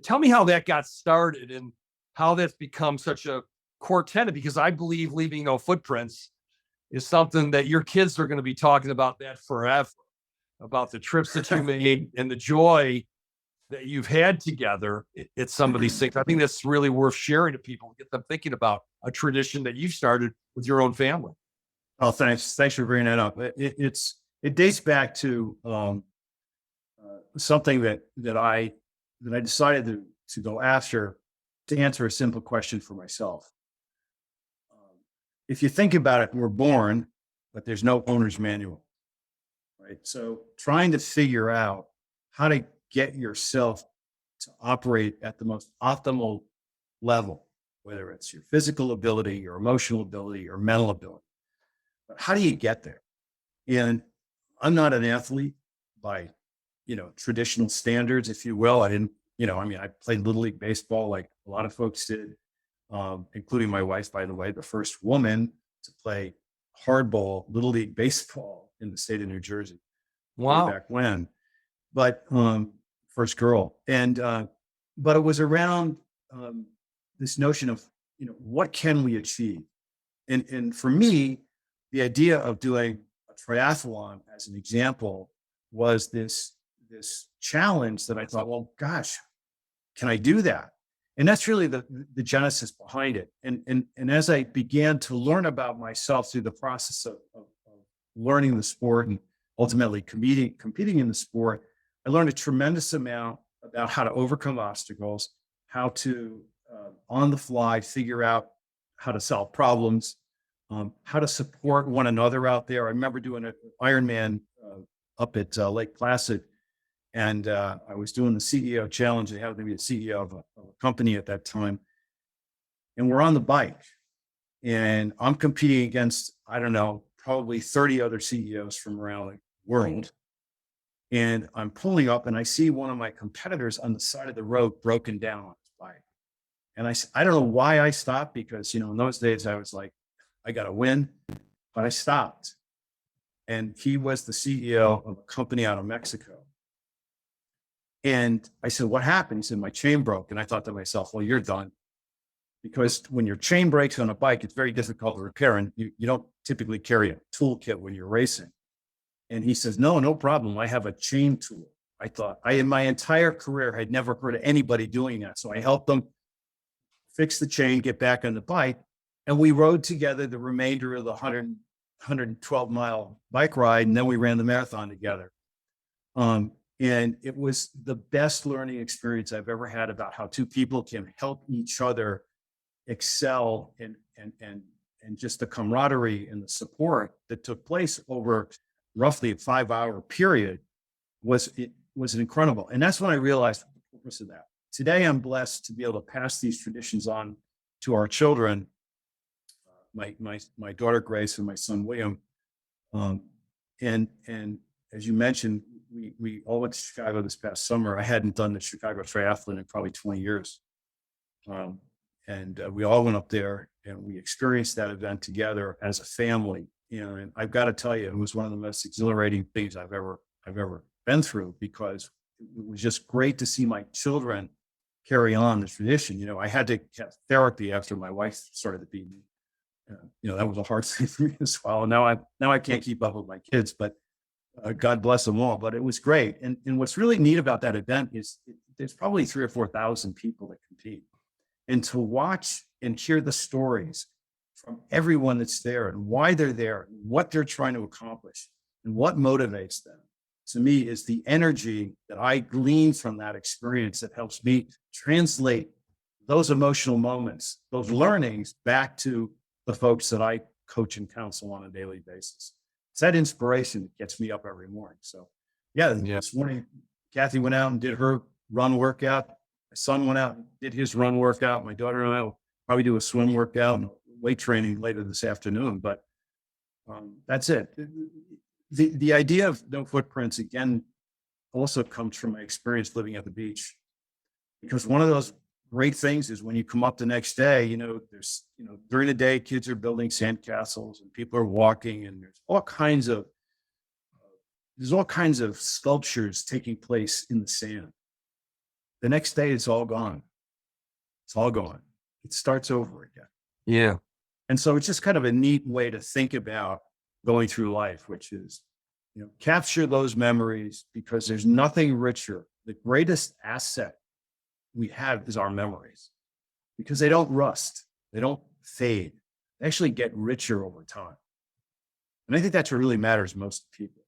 tell me how that got started and how that's become such a core tenet, because I believe leaving no footprints is something that your kids are going to be talking about that forever, about the trips that you made and the joy that you've had together at some of these things. I think that's really worth sharing to people, get them thinking about a tradition that you've started with your own family. Oh, thanks. Thanks for bringing that up. It dates back to something that I decided to go after to answer a simple question for myself. If you think about it, we're born, but there's no owner's manual, right? So trying to figure out how to get yourself to operate at the most optimal level, whether it's your physical ability, your emotional ability, your mental ability. But how do you get there? And I'm not an athlete by, traditional standards, if you will. I didn't, I played Little League baseball like a lot of folks did, including my wife, by the way, the first woman to play hardball Little League baseball in the state of New Jersey. Way Wow. back when. But first girl. But it was around this notion of, what can we achieve? And for me, the idea of doing a triathlon as an example was this challenge that I thought, well, gosh, can I do that? And that's really the genesis behind it. And as I began to learn about myself through the process of learning the sport and ultimately competing in the sport, I learned a tremendous amount about how to overcome obstacles, how to on the fly figure out how to solve problems, how to support one another out there. I remember doing an Ironman up at Lake Placid, and I was doing the CEO challenge. I happened to be the CEO of a company at that time, and we're on the bike, and I'm competing against, I don't know, probably 30 other CEOs from around the world. And I'm pulling up and I see one of my competitors on the side of the road broken down on his bike. And I don't know why I stopped, because, in those days I was like, I got to win, but I stopped. And he was the CEO of a company out of Mexico. And I said, what happened? He said, my chain broke. And I thought to myself, well, you're done. Because when your chain breaks on a bike, it's very difficult to repair. And you don't typically carry a toolkit when you're racing. And he says, no problem. I have a chain tool. I thought, in my entire career, had never heard of anybody doing that. So I helped them fix the chain, get back on the bike. And we rode together the remainder of the 112-mile bike ride. And then we ran the marathon together. And it was the best learning experience I've ever had about how two people can help each other excel, and just the camaraderie and the support that took place over roughly a 5-hour period was incredible. And that's when I realized the purpose of that. Today, I'm blessed to be able to pass these traditions on to our children, my daughter Grace and my son William. And as you mentioned, we all went to Chicago this past summer. I hadn't done the Chicago Triathlon in probably 20 years. And we all went up there and we experienced that event together as a family. And I've got to tell you, it was one of the most exhilarating things I've ever been through, because it was just great to see my children carry on the tradition. I had to have therapy after my wife started to beat me. That was a hard thing for me as well. Now I can't keep up with my kids, but God bless them all. But it was great. And what's really neat about that event is there's probably 3,000 or 4,000 people that compete, and to watch and hear the stories from everyone that's there and why they're there, and what they're trying to accomplish, and what motivates them, to me, is the energy that I glean from that experience that helps me translate those emotional moments, those learnings, back to the folks that I coach and counsel on a daily basis. It's that inspiration that gets me up every morning. So yeah. This morning, Kathy went out and did her run workout. My son went out and did his run workout. My daughter and I will probably do a swim workout and weight training later this afternoon, but that's it. The idea of no footprints, again, also comes from my experience living at the beach, because one of those great things is when you come up the next day, there's, during the day, kids are building sandcastles and people are walking, and there's all kinds of sculptures taking place in the sand. the next day it's all gone. It's all gone. It starts over again. Yeah. And so it's just kind of a neat way to think about going through life, which is, capture those memories, because there's nothing richer. The greatest asset we have is our memories, because they don't rust. They don't fade. They actually get richer over time. And I think that's what really matters most to people.